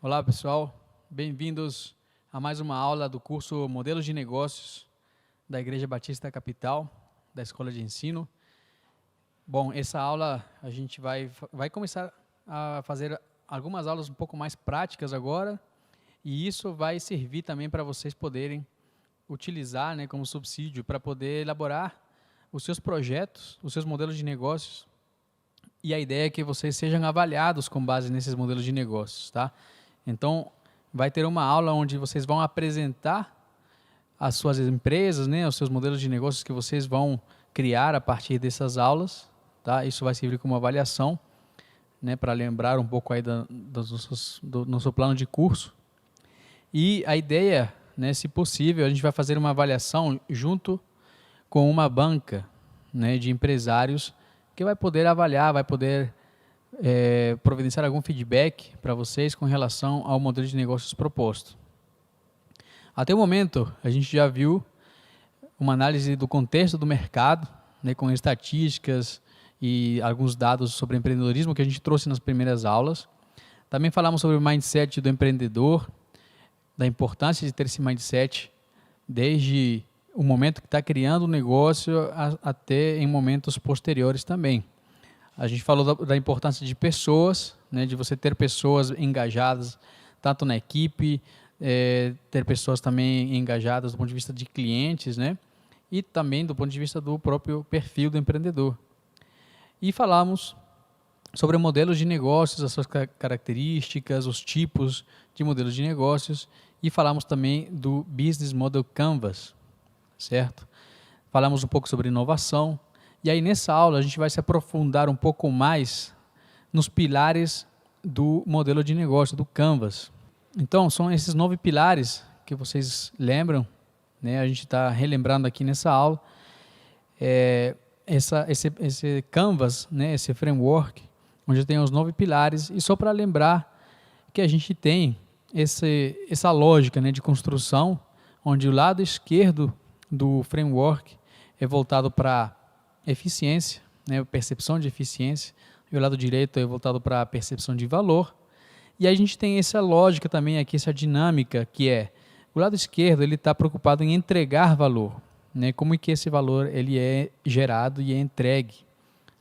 Olá pessoal, bem-vindos a mais uma aula do curso Modelos de Negócios da Igreja Batista Capital, da Escola de Ensino. Bom, essa aula a gente vai começar a fazer algumas aulas um pouco mais práticas agora, e isso vai servir também para vocês poderem utilizar, né, como subsídio para poder elaborar os seus projetos, os seus modelos de negócios, e a ideia é que vocês sejam avaliados com base nesses modelos de negócios, tá? Então, vai ter uma aula onde vocês vão apresentar as suas empresas, né, os seus modelos de negócios que vocês vão criar a partir dessas aulas, tá? Isso vai servir como avaliação, né, para lembrar um pouco aí do nosso plano de curso. E a ideia, né, se possível, a gente vai fazer uma avaliação junto com uma banca, né, de empresários que vai poder avaliar, vai poder providenciar algum feedback para vocês com relação ao modelo de negócios proposto. Até o momento, a gente já viu uma análise do contexto do mercado, né, com estatísticas e alguns dados sobre empreendedorismo que a gente trouxe nas primeiras aulas. Também falamos sobre o mindset do empreendedor, da importância de ter esse mindset desde o momento que está criando o negócio até em momentos posteriores também. A gente falou da importância de pessoas, né, de você ter pessoas engajadas, tanto na equipe, ter pessoas também engajadas do ponto de vista de clientes, né, e também do ponto de vista do próprio perfil do empreendedor. E falamos sobre modelos de negócios, as suas características, os tipos de modelos de negócios, e falamos também do Business Model Canvas, certo? Falamos um pouco sobre inovação. E aí, nessa aula, a gente vai se aprofundar um pouco mais nos pilares do modelo de negócio, do Canvas. Então, são esses 9 pilares que vocês lembram, né? A gente está relembrando aqui nessa aula. Esse Canvas, né? Esse framework, onde tem os 9 pilares. E só para lembrar que a gente tem essa lógica, né, de construção, onde o lado esquerdo do framework é voltado para eficiência, né, percepção de eficiência, e o lado direito é voltado para a percepção de valor. E a gente tem essa lógica também aqui, essa dinâmica, que é o lado esquerdo ele está preocupado em entregar valor, né, como é que esse valor ele é gerado e é entregue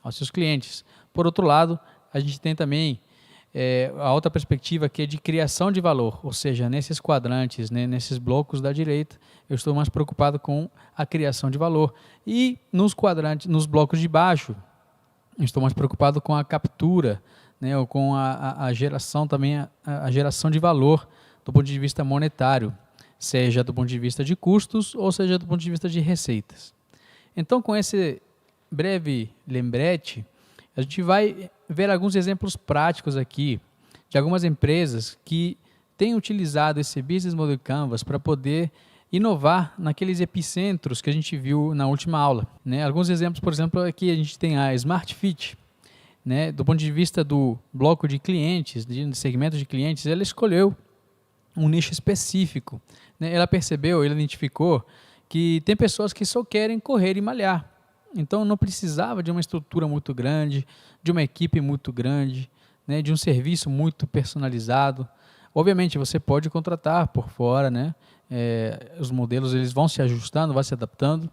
aos seus clientes. Por outro lado, a gente tem também a outra perspectiva que é de criação de valor, ou seja, nesses quadrantes, né, nesses blocos da direita, eu estou mais preocupado com a criação de valor. E nos quadrantes, nos blocos de baixo, eu estou mais preocupado com a captura, né, ou com a geração também, a geração de valor do ponto de vista monetário, seja do ponto de vista de custos ou seja do ponto de vista de receitas. Então, com esse breve lembrete, a gente vai ver alguns exemplos práticos aqui de algumas empresas que têm utilizado esse Business Model Canvas para poder inovar naqueles epicentros que a gente viu na última aula, né? Alguns exemplos, por exemplo, aqui a gente tem a Smart Fit, né? Do ponto de vista do bloco de clientes, de segmento de clientes, ela escolheu um nicho específico, né? Ela percebeu, ela identificou que tem pessoas que só querem correr e malhar. Então, não precisava de uma estrutura muito grande, de uma equipe muito grande, né, de um serviço muito personalizado. Obviamente, você pode contratar por fora, né? Os modelos eles vão se ajustando, vão se adaptando,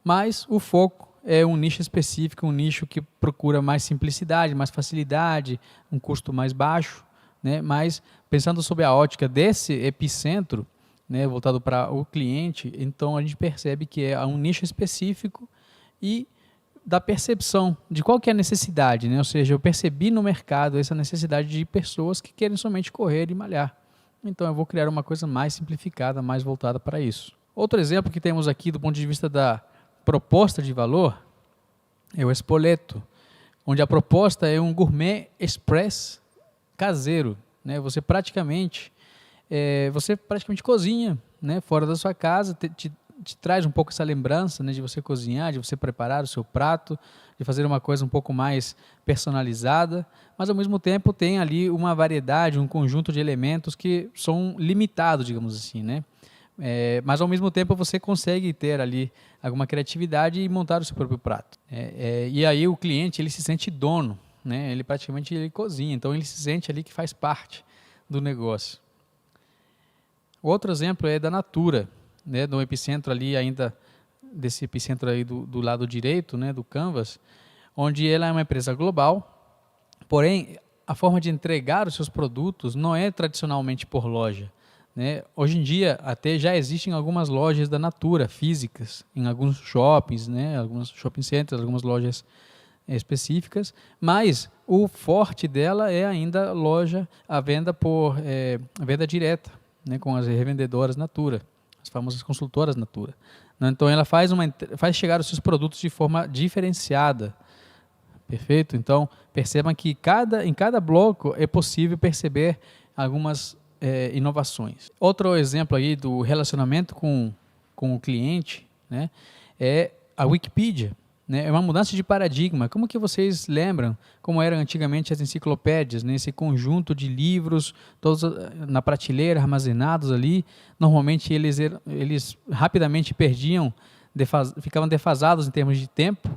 mas o foco é um nicho específico, um nicho que procura mais simplicidade, mais facilidade, um custo mais baixo, né? Mas, pensando sob a ótica desse epicentro, né, voltado para o cliente, então a gente percebe que é um nicho específico e da percepção de qual que é a necessidade, né? Ou seja, eu percebi no mercado essa necessidade de pessoas que querem somente correr e malhar. Então eu vou criar uma coisa mais simplificada, mais voltada para isso. Outro exemplo que temos aqui do ponto de vista da proposta de valor é o Spoleto, onde a proposta é um gourmet express caseiro, né? Você praticamente cozinha, né, fora da sua casa, te traz um pouco essa lembrança, né, de você cozinhar, de você preparar o seu prato, de fazer uma coisa um pouco mais personalizada, mas ao mesmo tempo tem ali uma variedade, um conjunto de elementos que são limitados, digamos assim, né? Mas ao mesmo tempo você consegue ter ali alguma criatividade e montar o seu próprio prato. E aí o cliente ele se sente dono, né? Ele praticamente ele cozinha, então ele se sente ali que faz parte do negócio. Outro exemplo é da Natura, né, do epicentro ali ainda, desse epicentro aí do lado direito, né, do Canvas, onde ela é uma empresa global, porém a forma de entregar os seus produtos não é tradicionalmente por loja, né? Hoje em dia até já existem algumas lojas da Natura físicas, em alguns shoppings, né, alguns shopping centers, algumas lojas específicas, mas o forte dela é ainda a venda a venda direta, né, com as revendedoras Natura, as famosas consultoras Natura. Então ela faz chegar os seus produtos de forma diferenciada, perfeito? Então percebam que em cada bloco é possível perceber algumas inovações. Outro exemplo aí do relacionamento com o cliente, né, é a Wikipedia. Né, é uma mudança de paradigma. Como que vocês lembram como eram antigamente as enciclopédias, né, esse conjunto de livros, todos na prateleira, armazenados ali? Normalmente eles rapidamente ficavam defasados em termos de tempo,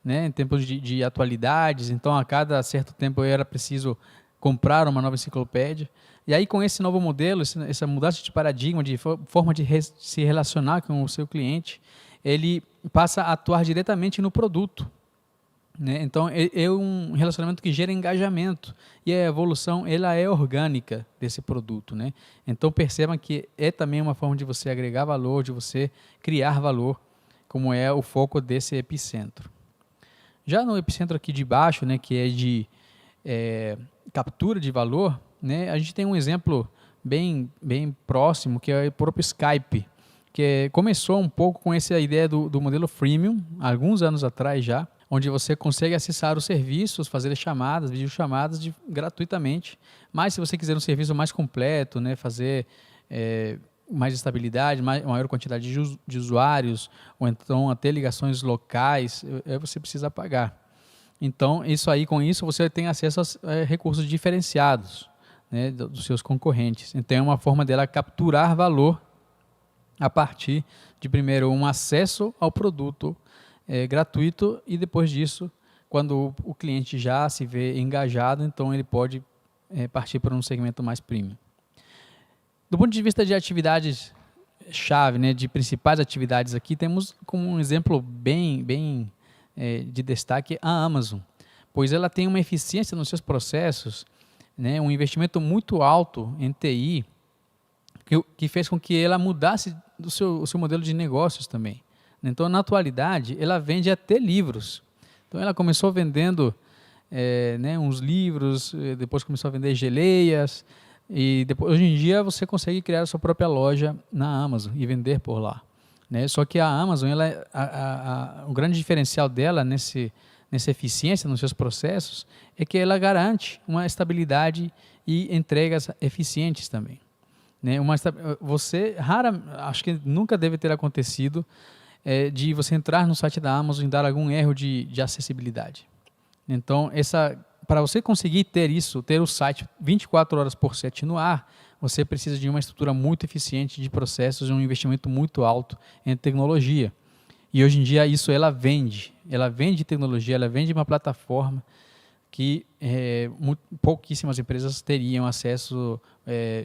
né, em termos de atualidades. Então, a cada certo tempo era preciso comprar uma nova enciclopédia. E aí, com esse novo modelo, essa mudança de paradigma, de forma de se relacionar com o seu cliente, ele passa a atuar diretamente no produto, né? Então é um relacionamento que gera engajamento, e a evolução ela é orgânica desse produto, né? Então percebam que é também uma forma de você agregar valor, de você criar valor, como é o foco desse epicentro. Já no epicentro aqui de baixo, né, que é de captura de valor, né, a gente tem um exemplo bem próximo, que é o próprio Skype, que começou um pouco com essa ideia do modelo freemium, alguns anos atrás já, onde você consegue acessar os serviços, fazer chamadas, videochamadas gratuitamente. Mas se você quiser um serviço mais completo, né, fazer mais estabilidade, maior quantidade de usuários, ou então até ligações locais, você precisa pagar. Então, com isso você tem acesso a recursos diferenciados, né, dos seus concorrentes. Então, é uma forma dela capturar valor a partir de, primeiro, um acesso ao produto gratuito, e depois disso, quando o cliente já se vê engajado, então ele pode partir para um segmento mais premium. Do ponto de vista de atividades-chave, né, de principais atividades aqui, temos como um exemplo bem de destaque a Amazon, pois ela tem uma eficiência nos seus processos, né, um investimento muito alto em TI, que fez com que ela mudasse o seu modelo de negócios também. Então, na atualidade, ela vende até livros. Então, ela começou vendendo uns livros, depois começou a vender geleias, e depois, hoje em dia você consegue criar a sua própria loja na Amazon e vender por lá, né? Só que a Amazon, o grande diferencial dela nessa eficiência nos seus processos é que ela garante uma estabilidade e entregas eficientes também, né? Acho que nunca deve ter acontecido de você entrar no site da Amazon e dar algum erro de acessibilidade. Então, para você conseguir ter o site 24 horas por 7 no ar, você precisa de uma estrutura muito eficiente de processos e um investimento muito alto em tecnologia. E hoje em dia ela vende tecnologia, ela vende uma plataforma que pouquíssimas empresas teriam acesso,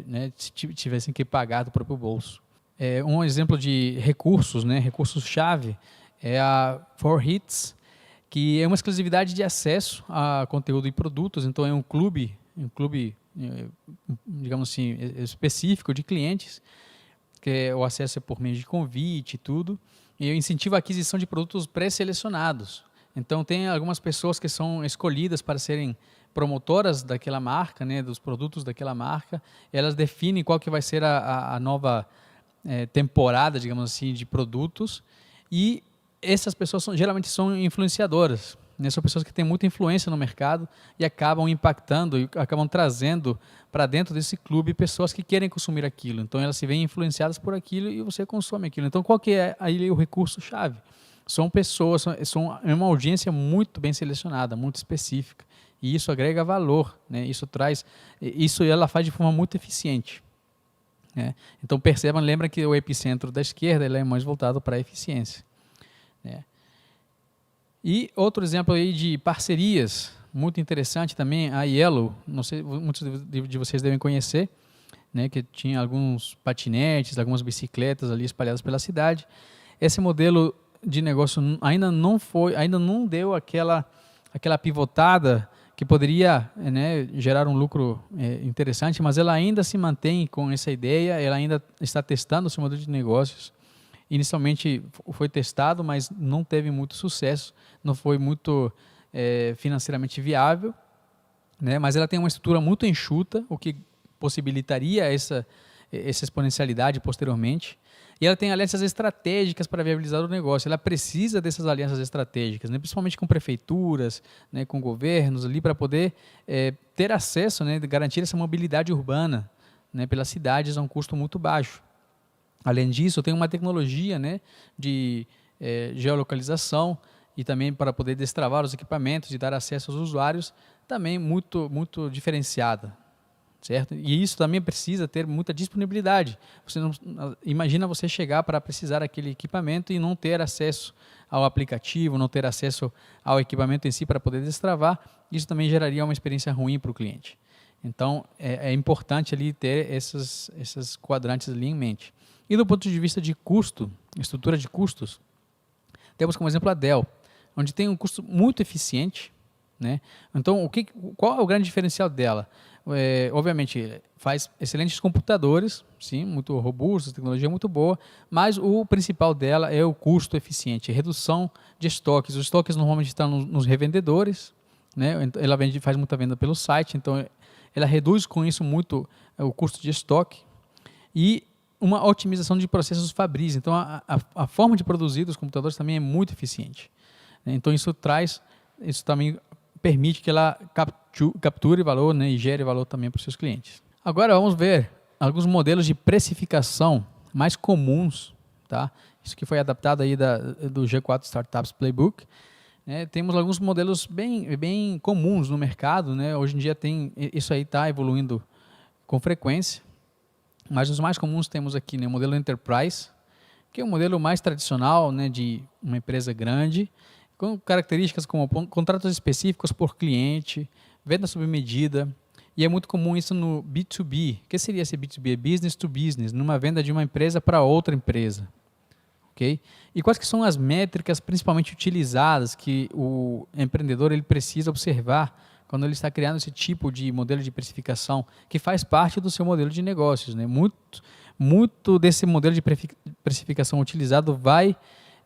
né, se tivessem que pagar do próprio bolso. Um exemplo de recursos, né, recursos-chave, é a 4Hits, que é uma exclusividade de acesso a conteúdo e produtos. Então é um clube, digamos assim, específico de clientes, que o acesso é por meio de convite e tudo, e incentiva a aquisição de produtos pré-selecionados. Então tem algumas pessoas que são escolhidas para serem promotoras daquela marca, né, dos produtos daquela marca. Elas definem qual que vai ser a nova temporada, digamos assim, de produtos, e essas pessoas geralmente são influenciadoras, né? São pessoas que têm muita influência no mercado e acabam impactando e acabam trazendo para dentro desse clube pessoas que querem consumir aquilo. Então elas se veem influenciadas por aquilo e você consome aquilo. Então qual que é aí o recurso-chave? São pessoas, é uma audiência muito bem selecionada, muito específica, e isso agrega valor, né? Isso ela faz de forma muito eficiente. Então lembra que o epicentro da esquerda ele é mais voltado para a eficiência. E outro exemplo aí de parcerias, muito interessante também, a Yellow, não sei, muitos de vocês devem conhecer, né, que tinha alguns patinetes, algumas bicicletas ali espalhadas pela cidade. Esse modelo de negócio ainda não deu aquela pivotada que poderia, né, gerar um lucro interessante, mas ela ainda se mantém com essa ideia, ela ainda está testando o seu modelo de negócios. Inicialmente foi testado, mas não teve muito sucesso, não foi muito financeiramente viável, né, mas ela tem uma estrutura muito enxuta, o que possibilitaria essa exponencialidade posteriormente. E ela tem alianças estratégicas para viabilizar o negócio. Ela precisa dessas alianças estratégicas, né, principalmente com prefeituras, né, com governos, ali para poder ter acesso, né, garantir essa mobilidade urbana, né, pelas cidades a um custo muito baixo. Além disso, tem uma tecnologia, né, de geolocalização e também para poder destravar os equipamentos e dar acesso aos usuários, também muito, muito diferenciada. Certo? E isso também precisa ter muita disponibilidade. Você não, imagina você chegar para precisar daquele equipamento e não ter acesso ao aplicativo, não ter acesso ao equipamento em si para poder destravar. Isso também geraria uma experiência ruim para o cliente. Então, é importante ali ter esses quadrantes ali em mente. E do ponto de vista de custo, estrutura de custos, temos como exemplo a Dell, onde tem um custo muito eficiente, né? Então, qual é o grande diferencial dela? Obviamente, faz excelentes computadores, sim, muito robustos, tecnologia muito boa, mas o principal dela é o custo eficiente, redução de estoques. Os estoques normalmente estão nos revendedores, né? Ela faz muita venda pelo site, então ela reduz com isso muito o custo de estoque e uma otimização de processos fabris. Então, a forma de produzir dos computadores também é muito eficiente, né? Então, isso também permite que ela capture valor, né, e gere valor também para os seus clientes. Agora vamos ver alguns modelos de precificação mais comuns, tá? Isso que foi adaptado aí do G4 Startups Playbook, né? Temos alguns modelos bem comuns no mercado, né? Hoje em dia isso aí está evoluindo com frequência, mas os mais comuns temos aqui, né, o modelo Enterprise, que é o modelo mais tradicional, né, de uma empresa grande, com características como contratos específicos por cliente, venda sob medida, e é muito comum isso no B2B. O que seria esse B2B? É business to business, numa venda de uma empresa para outra empresa. Okay? E quais que são as métricas principalmente utilizadas que o empreendedor ele precisa observar quando ele está criando esse tipo de modelo de precificação, que faz parte do seu modelo de negócios, né? Muito desse modelo de precificação utilizado vai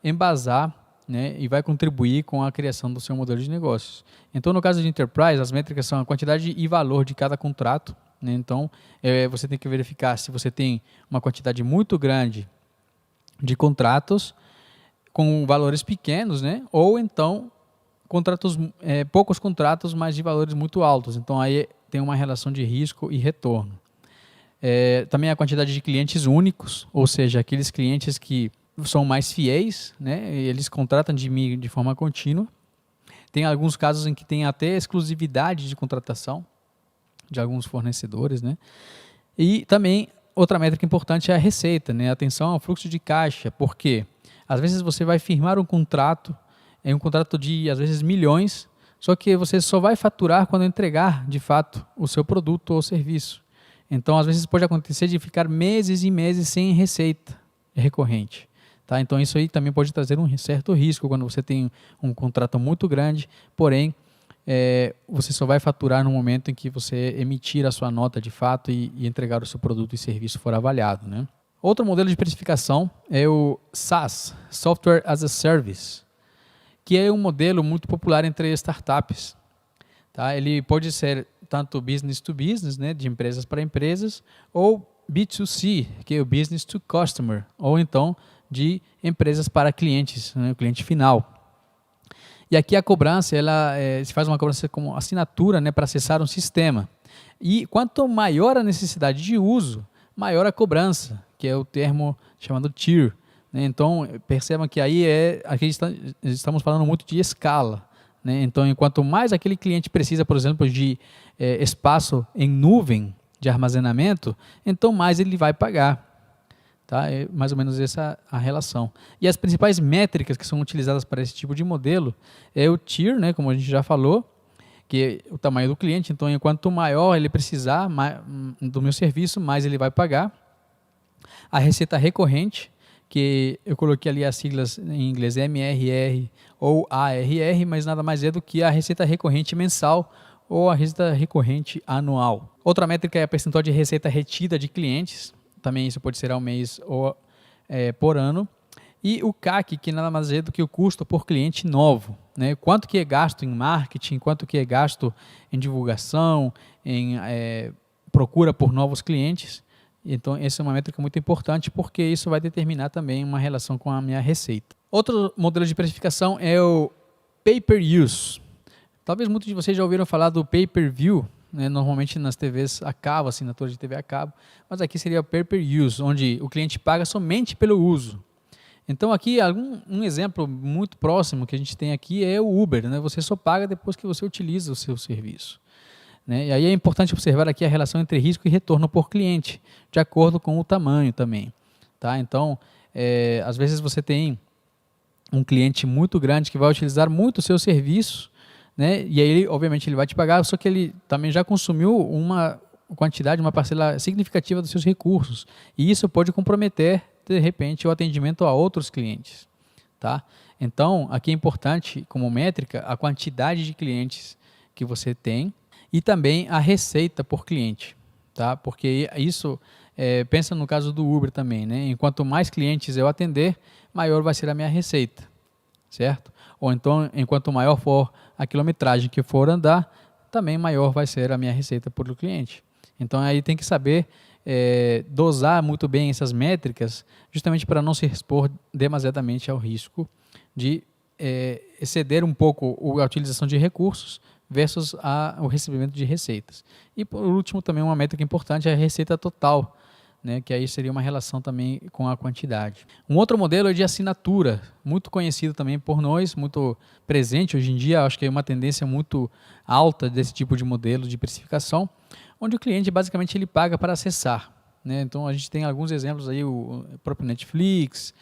embasar, né, e vai contribuir com a criação do seu modelo de negócios. Então, no caso de Enterprise, as métricas são a quantidade e valor de cada contrato, né? Então, você tem que verificar se você tem uma quantidade muito grande de contratos com valores pequenos, né? Ou então poucos contratos, mas de valores muito altos. Então, aí tem uma relação de risco e retorno. Também a quantidade de clientes únicos, ou seja, aqueles clientes que são mais fiéis, né? Eles contratam de mim de forma contínua. Tem alguns casos em que tem até exclusividade de contratação de alguns fornecedores, né? E também outra métrica importante é a receita, né? Atenção ao fluxo de caixa, porque às vezes você vai firmar um contrato de às vezes milhões, só que você só vai faturar quando entregar de fato o seu produto ou serviço. Então, às vezes pode acontecer de ficar meses e meses sem receita recorrente. Tá? Então, isso aí também pode trazer um certo risco quando você tem um contrato muito grande, porém, você só vai faturar no momento em que você emitir a sua nota de fato e entregar o seu produto e serviço for avaliado, né? Outro modelo de precificação é o SaaS, Software as a Service, que é um modelo muito popular entre startups. Tá? Ele pode ser tanto business to business, né, de empresas para empresas, ou B2C, que é o business to customer, ou então de empresas para clientes, né, o cliente final. E aqui a cobrança, se faz uma cobrança como assinatura, né, para acessar um sistema. E quanto maior a necessidade de uso, maior a cobrança, que é o termo chamado tier. Né? Então, percebam que aqui estamos falando muito de escala. Né? Então, enquanto mais aquele cliente precisa, por exemplo, de espaço em nuvem de armazenamento, então mais ele vai pagar. Tá? É mais ou menos essa a relação. E as principais métricas que são utilizadas para esse tipo de modelo é o tier, né, como a gente já falou, que é o tamanho do cliente. Então, enquanto maior ele precisar do meu serviço, mais ele vai pagar. A receita recorrente, que eu coloquei ali as siglas em inglês MRR ou ARR, mas nada mais é do que a receita recorrente mensal ou a receita recorrente anual. Outra métrica é a percentual de receita retida de clientes, também isso pode ser ao mês ou por ano. E o CAC, que nada mais é do que o custo por cliente novo, né? Quanto que é gasto em marketing, quanto que é gasto em divulgação, em procura por novos clientes. Então, essa é uma métrica muito importante, porque isso vai determinar também uma relação com a minha receita. Outro modelo de precificação é o pay-per-use. Talvez muitos de vocês já ouviram falar do pay-per-view, né? Normalmente nas TVs a cabo, assinatura de TV a cabo, mas aqui seria o pay-per-use, onde o cliente paga somente pelo uso. Então, aqui, um exemplo muito próximo que a gente tem aqui é o Uber, né? Você só paga depois que você utiliza o seu serviço, né? E aí é importante observar aqui a relação entre risco e retorno por cliente, de acordo com o tamanho também, tá? Então, às vezes você tem um cliente muito grande que vai utilizar muito o seu serviço, né? E aí, obviamente, ele vai te pagar, só que ele também já consumiu uma quantidade, uma parcela significativa dos seus recursos, e isso pode comprometer de repente o atendimento a outros clientes, tá? Então, aqui é importante como métrica a quantidade de clientes que você tem e também a receita por cliente, tá? Porque isso, pensa no caso do Uber também, né? Enquanto mais clientes eu atender, maior vai ser a minha receita, certo? Ou então, enquanto maior for a quilometragem que for andar, também maior vai ser a minha receita por cliente. Então, aí tem que saber dosar muito bem essas métricas, justamente para não se expor demasiadamente ao risco de exceder um pouco a utilização de recursos versus o recebimento de receitas. E por último, também uma métrica importante é a receita total, né, que aí seria uma relação também com a quantidade. Um outro modelo é de assinatura, muito conhecido também por nós, muito presente hoje em dia, acho que é uma tendência muito alta desse tipo de modelo de precificação, onde o cliente basicamente ele paga para acessar, né? Então a gente tem alguns exemplos aí, o próprio Netflix,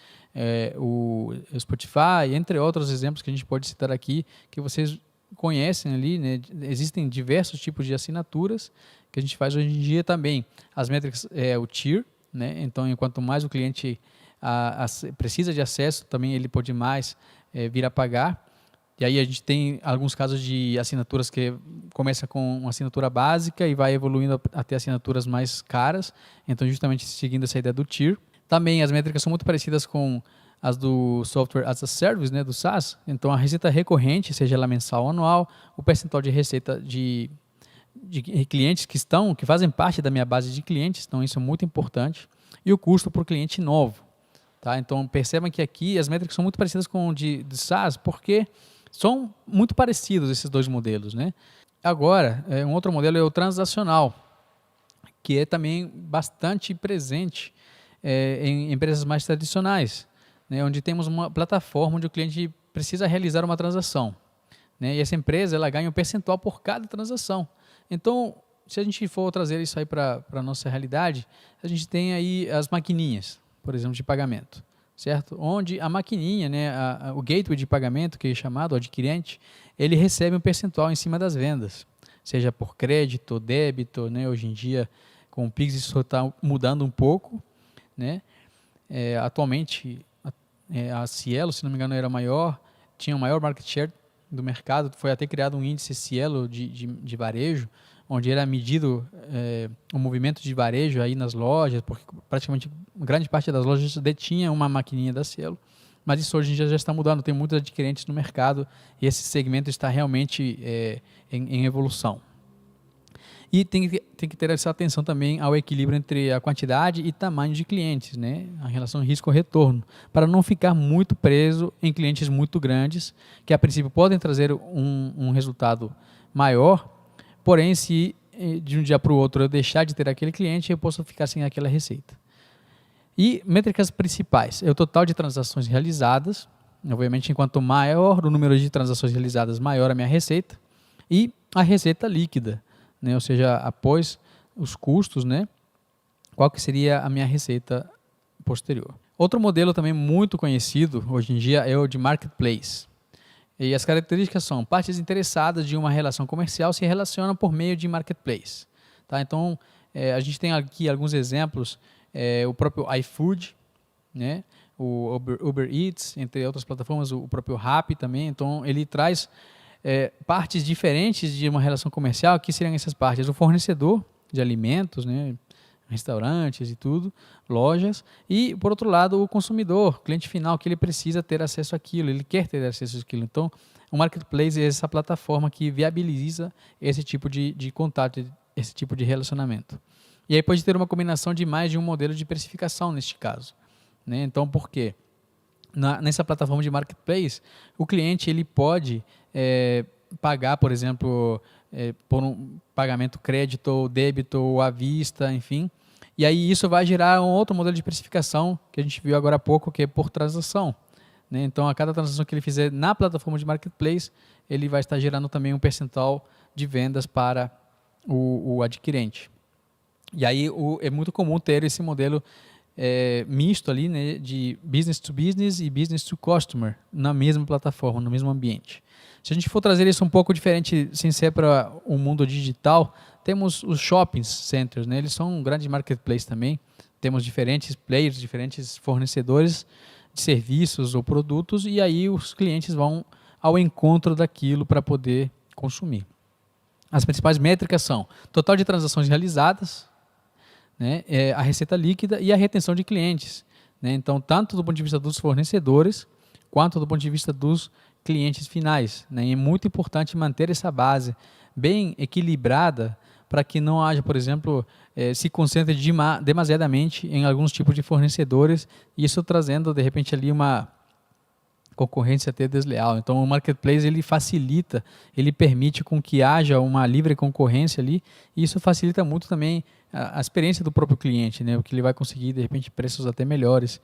o Spotify, entre outros exemplos que a gente pode citar aqui, que vocês conhecem ali, né? Existem diversos tipos de assinaturas que a gente faz hoje em dia também. As métricas o tier, né? Então enquanto mais o cliente precisa de acesso, também ele pode mais vir a pagar. E aí a gente tem alguns casos de assinaturas que começa com uma assinatura básica e vai evoluindo até assinaturas mais caras. Então, justamente seguindo essa ideia do tier. Também as métricas são muito parecidas com as do Software as a Service, né, do SaaS. Então, a receita recorrente, seja ela mensal ou anual, o percentual de receita de clientes que fazem parte da minha base de clientes. Então, isso é muito importante. E o custo por cliente novo. Tá? Então, percebam que aqui as métricas são muito parecidas com o de SaaS, porque são muito parecidos esses dois modelos, né? Agora, um outro modelo é o transacional, que é também bastante presente em empresas mais tradicionais, né? Onde temos uma plataforma onde o cliente precisa realizar uma transação, né? E essa empresa ela ganha um percentual por cada transação. Então, se a gente for trazer isso aí para a nossa realidade, a gente tem aí as maquininhas, por exemplo, de pagamento. Certo? Onde a maquininha, né, o gateway de pagamento, que é chamado, o adquirente, ele recebe um percentual em cima das vendas, seja por crédito ou débito, né? Hoje em dia, com o Pix, isso está mudando um pouco, né? Atualmente, a Cielo, se não me engano, era maior, tinha o maior market share do mercado, foi até criado um índice Cielo de varejo, onde era medido o movimento de varejo aí nas lojas, porque praticamente grande parte das lojas detinha uma maquininha da Cielo, mas isso hoje em dia já está mudando, tem muitos adquirentes no mercado e esse segmento está realmente em evolução. E tem que ter essa atenção também ao equilíbrio entre a quantidade e tamanho de clientes, né? A relação risco-retorno, para não ficar muito preso em clientes muito grandes, que a princípio podem trazer um resultado maior, porém, se de um dia para o outro eu deixar de ter aquele cliente, eu posso ficar sem aquela receita. E métricas principais é o total de transações realizadas. Obviamente, enquanto maior o número de transações realizadas, maior a minha receita. E a receita líquida, né? Ou seja, após os custos, né? Qual que seria a minha receita posterior. Outro modelo também muito conhecido hoje em dia é o de marketplace. E as características são: partes interessadas de uma relação comercial se relacionam por meio de marketplace. Tá? Então, a gente tem aqui alguns exemplos, o próprio iFood, né? O Uber Eats, entre outras plataformas, o próprio Rappi também. Então, ele traz partes diferentes de uma relação comercial. Que seriam essas partes? O fornecedor de alimentos, né? Restaurantes e tudo, lojas, e por outro lado o consumidor, cliente final, que ele precisa ter acesso àquilo, ele quer ter acesso àquilo. Então, o marketplace é essa plataforma que viabiliza esse tipo de contato, esse tipo de relacionamento. E aí pode ter uma combinação de mais de um modelo de precificação neste caso, né? Então, por quê? Nessa plataforma de marketplace, o cliente ele pode pagar, por exemplo, por um pagamento crédito ou débito ou à vista, enfim. E aí isso vai gerar um outro modelo de precificação que a gente viu agora há pouco, que é por transação, né? Então, a cada transação que ele fizer na plataforma de marketplace, ele vai estar gerando também um percentual de vendas para o adquirente. E aí é muito comum ter esse modelo misto ali, né, de business to business e business to customer na mesma plataforma, no mesmo ambiente. Se a gente for trazer isso um pouco diferente, sem ser para o mundo digital, temos os shopping centers, né? Eles são um grande marketplace também. Temos diferentes players, diferentes fornecedores de serviços ou produtos, e aí os clientes vão ao encontro daquilo para poder consumir. As principais métricas são total de transações realizadas, né, a receita líquida e a retenção de clientes, né? Então, tanto do ponto de vista dos fornecedores, quanto do ponto de vista dos clientes finais, né? E é muito importante manter essa base bem equilibrada para que não haja, por exemplo, se concentre demasiadamente em alguns tipos de fornecedores, isso trazendo, de repente, ali uma concorrência até desleal. Então, o marketplace ele facilita, ele permite com que haja uma livre concorrência ali, e isso facilita muito também a experiência do próprio cliente, né? Porque ele vai conseguir, de repente, preços até melhores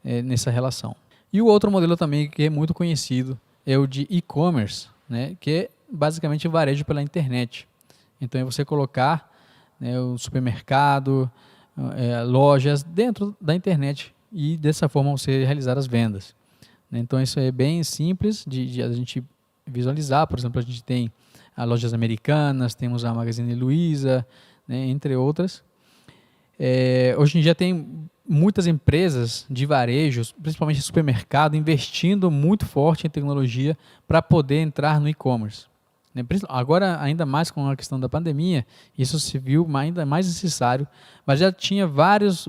nessa relação. E o outro modelo também que é muito conhecido é o de e-commerce, né? Que é basicamente o varejo pela internet. Então, é você colocar, né, o supermercado, lojas dentro da internet e dessa forma você realizar as vendas. Então, isso é bem simples de a gente visualizar. Por exemplo, a gente tem as lojas americanas, temos a Magazine Luiza, né, entre outras. Hoje em dia tem muitas empresas de varejos, principalmente supermercado, investindo muito forte em tecnologia para poder entrar no e-commerce. Agora, ainda mais com a questão da pandemia, isso se viu ainda mais necessário, mas já tinha vários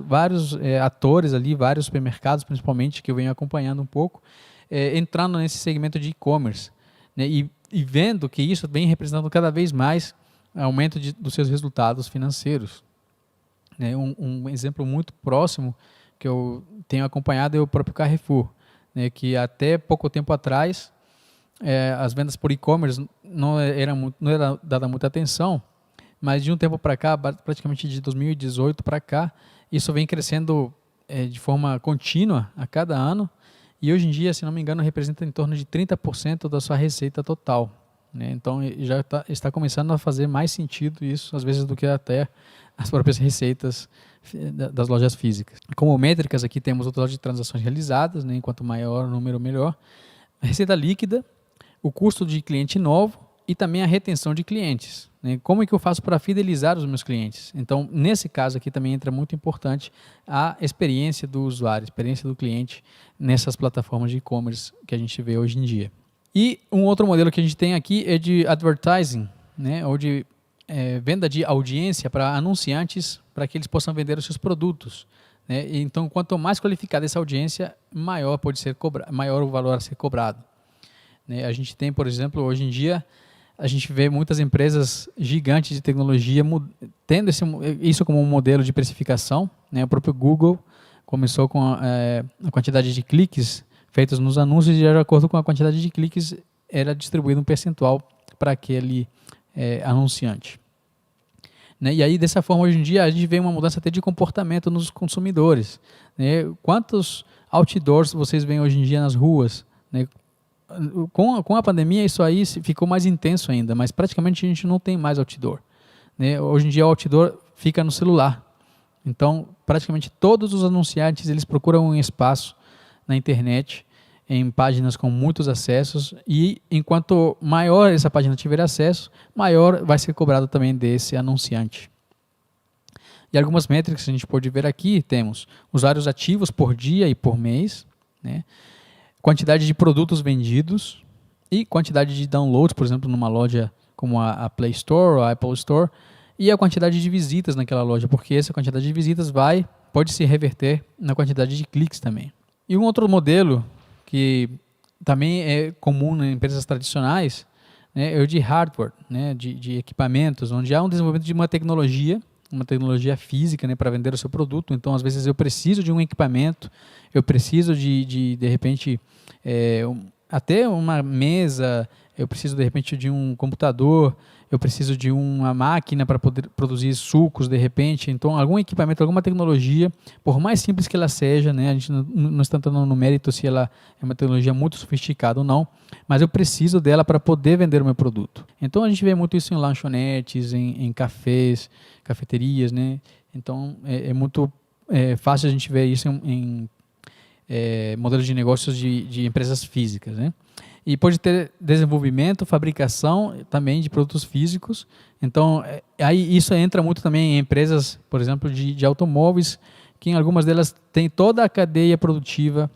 atores ali, vários supermercados, principalmente, que eu venho acompanhando um pouco, entrando nesse segmento de e-commerce, né, e vendo que isso vem representando cada vez mais aumento dos seus resultados financeiros. Um exemplo muito próximo que eu tenho acompanhado é o próprio Carrefour, né, que até pouco tempo atrás as vendas por e-commerce não era dada muita atenção, mas de um tempo para cá, praticamente de 2018 para cá, isso vem crescendo de forma contínua a cada ano, e hoje em dia, se não me engano, representa em torno de 30% da sua receita total, né? Então já está começando a fazer mais sentido isso, às vezes, do que até as próprias receitas das lojas físicas. Como métricas, aqui temos o total de transações realizadas, né? Quanto maior o número, melhor. A receita líquida, o custo de cliente novo e também a retenção de clientes, né? Como é que eu faço para fidelizar os meus clientes? Então, nesse caso aqui também entra muito importante a experiência do usuário, a experiência do cliente nessas plataformas de e-commerce que a gente vê hoje em dia. E um outro modelo que a gente tem aqui é de advertising, né? Ou de venda de audiência para anunciantes, para que eles possam vender os seus produtos, né? Então, quanto mais qualificada essa audiência, maior o valor a ser cobrado. A gente tem, por exemplo, hoje em dia, a gente vê muitas empresas gigantes de tecnologia tendo isso como um modelo de precificação, né? O próprio Google começou com a quantidade de cliques feitos nos anúncios, e de acordo com a quantidade de cliques era distribuído um percentual para aquele anunciante. E aí, dessa forma, hoje em dia, a gente vê uma mudança até de comportamento nos consumidores, né? Quantos outdoors vocês veem hoje em dia nas ruas, né? Com a pandemia, isso aí ficou mais intenso ainda, mas praticamente a gente não tem mais outdoor, né? Hoje em dia, o outdoor fica no celular. Então, praticamente todos os anunciantes eles procuram um espaço na internet em páginas com muitos acessos, e enquanto maior essa página tiver acesso, maior vai ser cobrado também desse anunciante. E algumas métricas que a gente pode ver aqui, temos usuários ativos por dia e por mês, né? Quantidade de produtos vendidos e quantidade de downloads, por exemplo, numa loja como a Play Store ou a Apple Store, e a quantidade de visitas naquela loja, porque essa quantidade de visitas pode se reverter na quantidade de cliques também. E um outro modelo que também é comum em empresas tradicionais, né, é o de hardware, né, de equipamentos, onde há um desenvolvimento de uma tecnologia física, né, para vender o seu produto. Então, às vezes, eu preciso de um equipamento, eu preciso de repente, até uma mesa, eu preciso, de repente, de um computador, eu preciso de uma máquina para poder produzir sucos, de repente. Então, algum equipamento, alguma tecnologia, por mais simples que ela seja, né, a gente não está entrando no mérito se ela é uma tecnologia muito sofisticada ou não, mas eu preciso dela para poder vender o meu produto. Então, a gente vê muito isso em lanchonetes, em cafés, cafeterias, né? Então, é muito fácil a gente ver isso em modelos de negócios de empresas físicas, né? E pode ter desenvolvimento, fabricação também de produtos físicos. Então, aí isso entra muito também em empresas, por exemplo, de automóveis, que em algumas delas tem toda a cadeia produtiva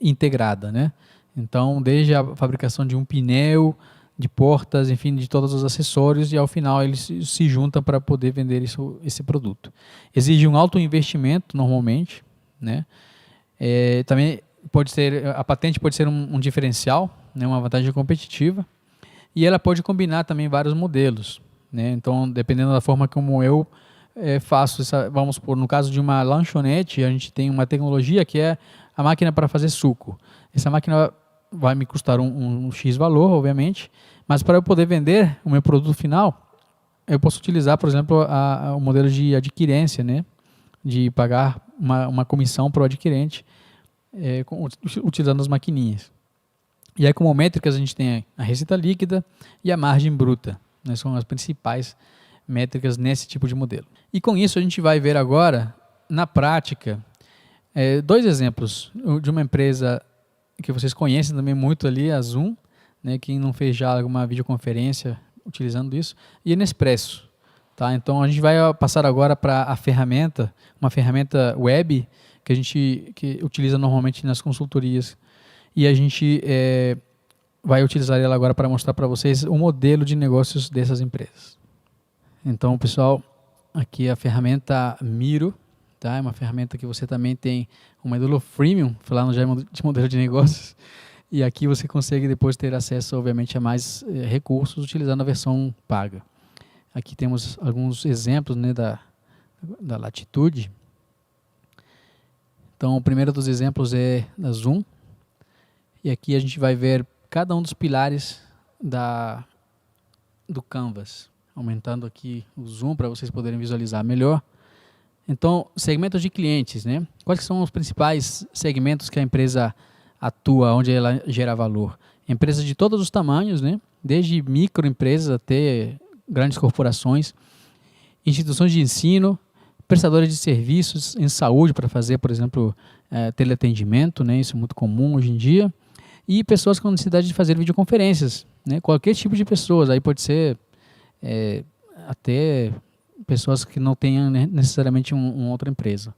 integrada, né? Então, desde a fabricação de um pneu, de portas, enfim, de todos os acessórios, e ao final eles se juntam para poder vender esse produto. Exige um alto investimento, normalmente, né? Também a patente pode ser um diferencial, né, uma vantagem competitiva, e ela pode combinar também vários modelos, né? Então, dependendo da forma como eu faço, vamos supor, no caso de uma lanchonete, a gente tem uma tecnologia que é a máquina para fazer suco. Essa máquina vai me custar um X valor, obviamente, mas para eu poder vender o meu produto final, eu posso utilizar, por exemplo, o modelo de adquirência, né? De pagar uma comissão para o adquirente, utilizando as maquininhas. E aí, como métricas, a gente tem a receita líquida e a margem bruta, né? São as principais métricas nesse tipo de modelo. E com isso, a gente vai ver agora, na prática, dois exemplos de uma empresa que vocês conhecem também muito ali, a Zoom, né? Quem não fez já alguma videoconferência utilizando isso, e a Nespresso. Tá? Então, a gente vai passar agora para uma ferramenta web que a gente utiliza normalmente nas consultorias, e a gente vai utilizar ela agora para mostrar para vocês o modelo de negócios dessas empresas. Então, pessoal, aqui a ferramenta Miro, tá? É uma ferramenta que você também tem um módulo freemium, falando já de modelo de negócios, e aqui você consegue depois ter acesso, obviamente, a mais recursos utilizando a versão paga. Aqui temos alguns exemplos, né, da Latitude. Então, o primeiro dos exemplos é da Zoom. E aqui a gente vai ver cada um dos pilares do Canvas. Aumentando aqui o zoom para vocês poderem visualizar melhor. Então, segmentos de clientes, né? Quais são os principais segmentos que a empresa atua, onde ela gera valor? Empresas de todos os tamanhos, né? Desde microempresas até grandes corporações, instituições de ensino, prestadores de serviços em saúde para fazer, por exemplo, teleatendimento, né? Isso é muito comum hoje em dia, e pessoas com necessidade de fazer videoconferências, né? Qualquer tipo de pessoas, aí pode ser até pessoas que não tenham necessariamente uma outra empresa.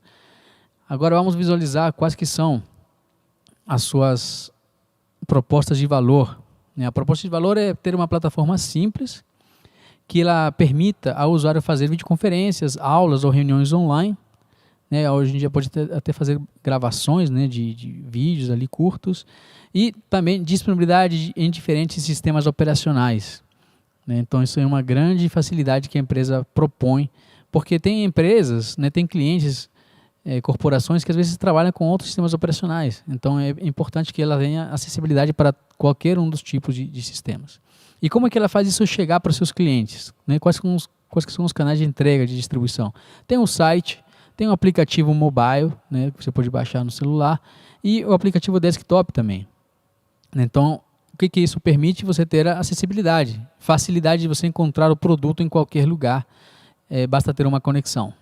Agora vamos visualizar quais que são as suas propostas de valor, né? A proposta de valor é ter uma plataforma simples que ela permita ao usuário fazer videoconferências, aulas ou reuniões online, né? Hoje em dia pode até fazer gravações, né, de vídeos ali curtos, e também disponibilidade em diferentes sistemas operacionais, né? Então isso é uma grande facilidade que a empresa propõe, porque tem empresas, né, tem clientes, corporações que às vezes trabalham com outros sistemas operacionais. Então é importante que ela tenha acessibilidade para qualquer um dos tipos de sistemas. E como é que ela faz isso chegar para os seus clientes, né? Quais que são os canais de entrega, de distribuição? Tem um site, tem um aplicativo mobile, né, que você pode baixar no celular, e o aplicativo desktop também. Então, o que isso permite? Você ter a acessibilidade, facilidade de você encontrar o produto em qualquer lugar, basta ter uma conexão.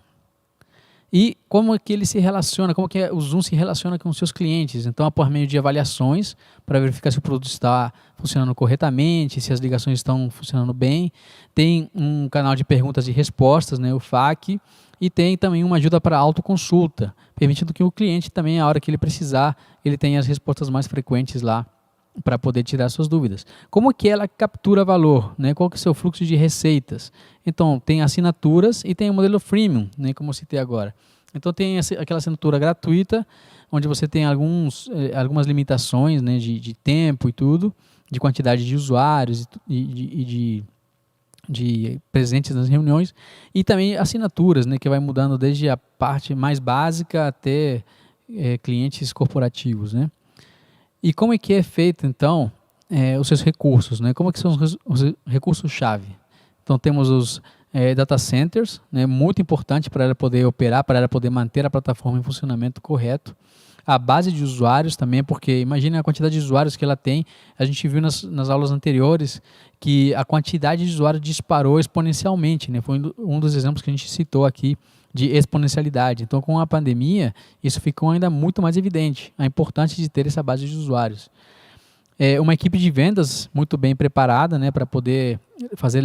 E como é que ele se relaciona, como que o Zoom se relaciona com os seus clientes. Então, por meio de avaliações, para verificar se o produto está funcionando corretamente, se as ligações estão funcionando bem. Tem um canal de perguntas e respostas, né, o FAQ, e tem também uma ajuda para autoconsulta, permitindo que o cliente também, a hora que ele precisar, ele tenha as respostas mais frequentes lá para poder tirar suas dúvidas. Como que ela captura valor, né? Qual que é o seu fluxo de receitas? Então, tem assinaturas e tem o modelo freemium, né? Como eu citei agora. Então, tem aquela assinatura gratuita, onde você tem algumas limitações, né? De tempo e tudo, de quantidade de usuários de presentes nas reuniões, e também assinaturas, né? Que vai mudando desde a parte mais básica até clientes corporativos, né? E como é que é feito, então, os seus recursos, né? Como é que são os recursos-chave? Então, temos os data centers, né? Muito importante para ela poder operar, para ela poder manter a plataforma em funcionamento correto. A base de usuários também, porque imagine a quantidade de usuários que ela tem. A gente viu nas aulas anteriores que a quantidade de usuários disparou exponencialmente, né? Foi um dos exemplos que a gente citou aqui, de exponencialidade. Então, com a pandemia, isso ficou ainda muito mais evidente, a importância de ter essa base de usuários. Uma equipe de vendas muito bem preparada, né, para poder fazer...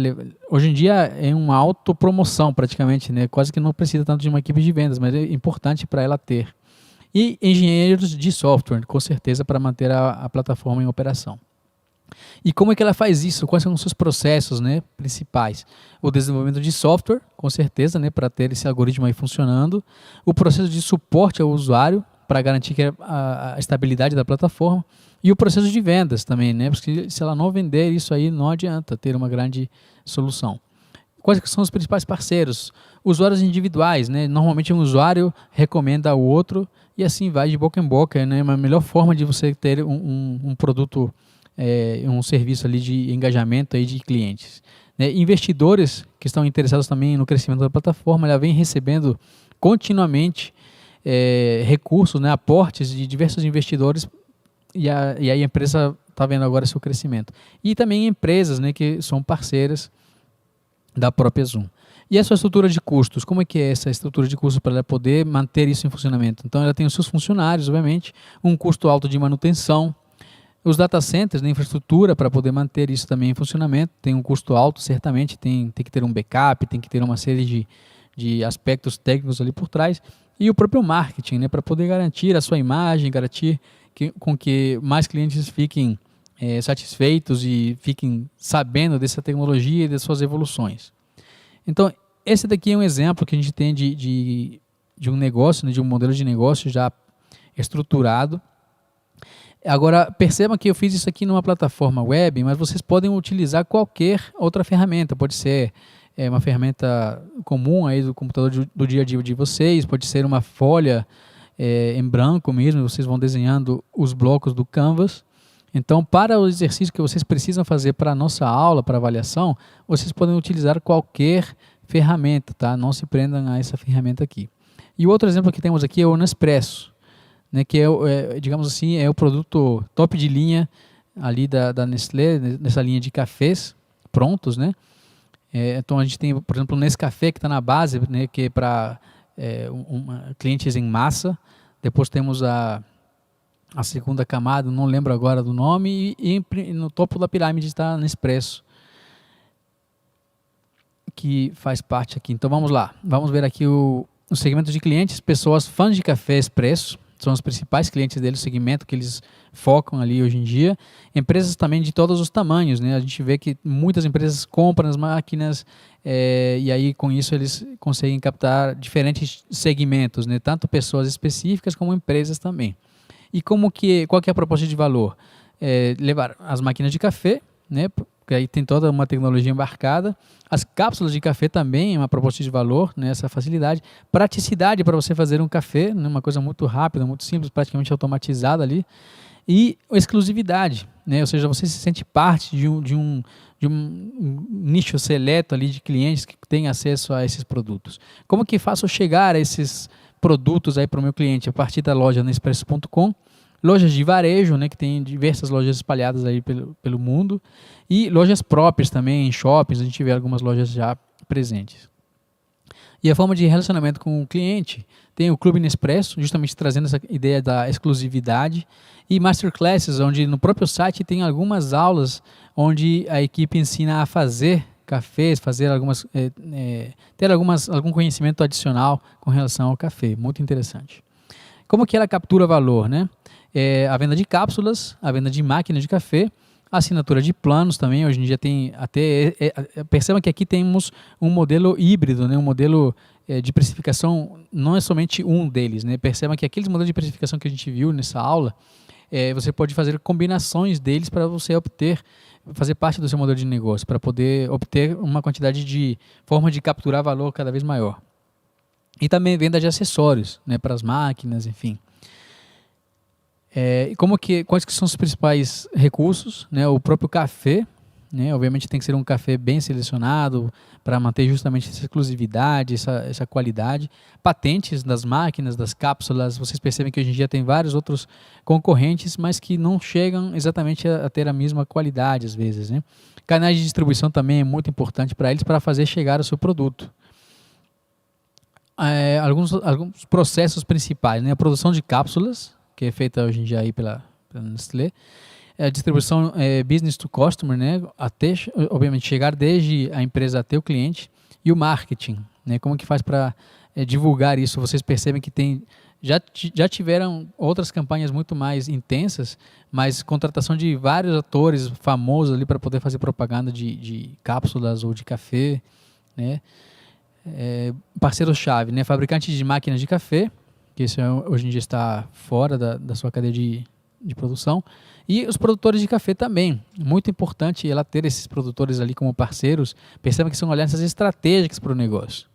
Hoje em dia é uma autopromoção praticamente, né, quase que não precisa tanto de uma equipe de vendas, mas é importante para ela ter. E engenheiros de software, com certeza, para manter a plataforma em operação. E como é que ela faz isso? Quais são os seus processos, né, principais? O desenvolvimento de software, com certeza, né, para ter esse algoritmo aí funcionando. O processo de suporte ao usuário, para garantir a estabilidade da plataforma. E o processo de vendas também, né, porque se ela não vender isso aí, não adianta ter uma grande solução. Quais são os principais parceiros? Usuários individuais, né? Normalmente um usuário recomenda ao outro e assim vai de boca em boca, né? Uma melhor forma de você ter um produto, um serviço ali de engajamento aí de clientes. Né? Investidores que estão interessados também no crescimento da plataforma, ela vem recebendo continuamente recursos, né? Aportes de diversos investidores e aí a empresa está vendo agora seu crescimento. E também empresas, né, que são parceiras da própria Zoom. E a sua estrutura de custos? Como é que é essa estrutura de custos para ela poder manter isso em funcionamento? Então, ela tem os seus funcionários, obviamente, um custo alto de manutenção, os data centers, né, infraestrutura para poder manter isso também em funcionamento, tem um custo alto, certamente, tem que ter um backup, tem que ter uma série de aspectos técnicos ali por trás, e o próprio marketing, né, para poder garantir a sua imagem, garantir com que mais clientes fiquem satisfeitos e fiquem sabendo dessa tecnologia e das suas evoluções. Então, esse daqui é um exemplo que a gente tem de um negócio, né, de um modelo de negócio já estruturado. Agora, percebam que eu fiz isso aqui numa plataforma web, mas vocês podem utilizar qualquer outra ferramenta. Pode ser uma ferramenta comum aí do computador do dia a dia de vocês, pode ser uma folha em branco mesmo, vocês vão desenhando os blocos do Canvas. Então, para o exercício que vocês precisam fazer para a nossa aula, para avaliação, vocês podem utilizar qualquer ferramenta, tá? Não se prendam a essa ferramenta aqui. E o outro exemplo que temos aqui é o Nespresso, né, que digamos assim, é o produto top de linha ali da Nestlé, nessa linha de cafés prontos, né? Então, a gente tem, por exemplo, o Nescafé, que está na base, né, que é para clientes em massa. Depois temos a segunda camada, não lembro agora do nome, e no topo da pirâmide está Nespresso, que faz parte aqui. Então vamos lá, vamos ver aqui o segmento de clientes, pessoas fãs de café expresso, são os principais clientes deles, o segmento que eles focam ali hoje em dia. Empresas também de todos os tamanhos, né? A gente vê que muitas empresas compram as máquinas e aí com isso eles conseguem captar diferentes segmentos, né? Tanto pessoas específicas como empresas também. E qual que é a proposta de valor? Levar as máquinas de café, né? Porque aí tem toda uma tecnologia embarcada. As cápsulas de café também é uma proposta de valor, né? Essa facilidade. Praticidade para você fazer um café, né? Uma coisa muito rápida, muito simples, praticamente automatizada ali. E exclusividade, né? Ou seja, você se sente parte de um nicho seleto ali de clientes que têm acesso a esses produtos. Como que faço chegar a esses produtos aí para o meu cliente? A partir da loja Nespresso.com, lojas de varejo, né, que tem diversas lojas espalhadas aí pelo mundo, e lojas próprias também, em shoppings, a gente vê algumas lojas já presentes. E a forma de relacionamento com o cliente tem o Clube Nespresso, justamente trazendo essa ideia da exclusividade, e masterclasses, onde no próprio site tem algumas aulas onde a equipe ensina a fazer cafés, ter algum conhecimento adicional com relação ao café. Muito interessante. Como que ela captura valor, né? A venda de cápsulas, a venda de máquina de café, a assinatura de planos também. Hoje em dia tem até... perceba que aqui temos um modelo híbrido, né? Um modelo de precificação, não é somente um deles, né? Perceba que aqueles modelos de precificação que a gente viu nessa aula, você pode fazer combinações deles para você fazer parte do seu modelo de negócio, para poder obter uma quantidade de forma de capturar valor cada vez maior. E também venda de acessórios, né, para as máquinas, enfim. Quais que são os principais recursos? Né? O próprio café, né? Obviamente tem que ser um café bem selecionado para manter justamente essa exclusividade, essa qualidade. Patentes das máquinas, das cápsulas. Vocês percebem que hoje em dia tem vários outros concorrentes, mas que não chegam exatamente a ter a mesma qualidade às vezes, né? Canais de distribuição também é muito importante para eles, para fazer chegar o seu produto. Alguns processos principais, né? A produção de cápsulas, que é feita hoje em dia aí pela Nestlé, a distribuição business to customer, né? Até, obviamente, chegar desde a empresa até o cliente, e o marketing, né? Como que faz para divulgar isso? Vocês percebem que já tiveram outras campanhas muito mais intensas, mas contratação de vários atores famosos ali para poder fazer propaganda de cápsulas ou de café, né? Parceiro-chave, né? Fabricante de máquinas de café, que isso hoje em dia está fora da sua cadeia de produção, e os produtores de café também. Muito importante ela ter esses produtores ali como parceiros. Perceba que são alianças estratégicas para o negócio,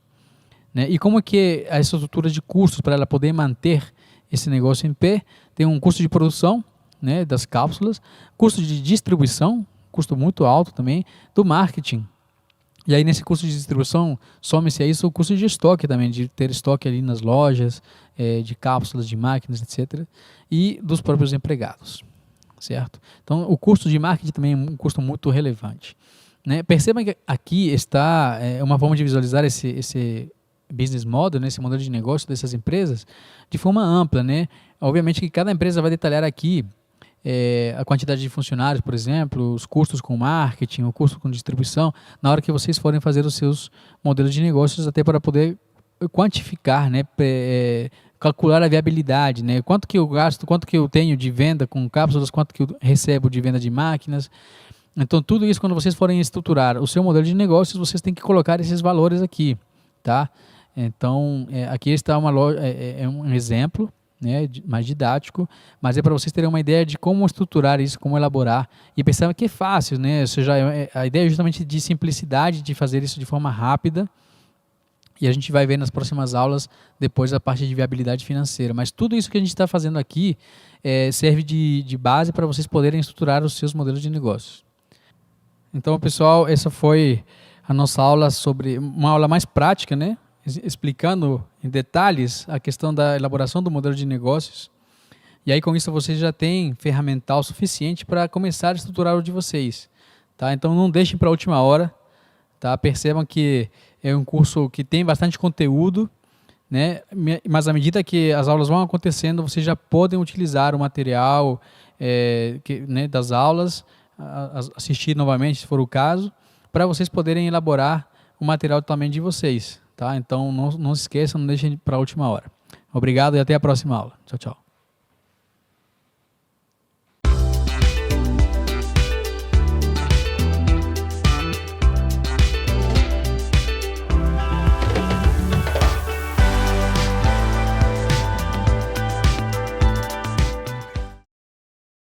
né? E como que a estrutura de custos para ela poder manter esse negócio em pé? Tem um custo de produção, né, das cápsulas, custo de distribuição, custo muito alto também, do marketing. E aí nesse custo de distribuição, some-se a isso o custo de estoque também, de ter estoque ali nas lojas, de cápsulas, de máquinas, etc. E dos próprios empregados, certo? Então o custo de marketing também é um custo muito relevante, né? Perceba que aqui está uma forma de visualizar esse business model, né, esse modelo de negócio dessas empresas, de forma ampla, né? Obviamente que cada empresa vai detalhar aqui a quantidade de funcionários, por exemplo, os custos com marketing, o custo com distribuição, na hora que vocês forem fazer os seus modelos de negócios, até para poder quantificar, né, calcular a viabilidade, né, quanto que eu gasto, quanto que eu tenho de venda com cápsulas, quanto que eu recebo de venda de máquinas. Então, tudo isso, quando vocês forem estruturar o seu modelo de negócios, vocês têm que colocar esses valores aqui, tá? Então, aqui está um exemplo, né, mais didático, mas é para vocês terem uma ideia de como estruturar isso, como elaborar, e pensar que é fácil, né? Ou seja, a ideia é justamente de simplicidade, de fazer isso de forma rápida, e a gente vai ver nas próximas aulas depois a parte de viabilidade financeira, mas tudo isso que a gente está fazendo aqui serve de base para vocês poderem estruturar os seus modelos de negócios. Então, pessoal, essa foi a nossa aula sobre uma aula mais prática, né? Explicando em detalhes a questão da elaboração do modelo de negócios. E aí, com isso, vocês já têm ferramental suficiente para começar a estruturar o de vocês, tá? Então, não deixem para a última hora, tá? Percebam que é um curso que tem bastante conteúdo, né? Mas à medida que as aulas vão acontecendo, vocês já podem utilizar o material né, das aulas, assistir novamente, se for o caso, para vocês poderem elaborar o material também de vocês. Tá? Então, não se esqueçam, não deixem para a última hora. Obrigado e até a próxima aula. Tchau, tchau.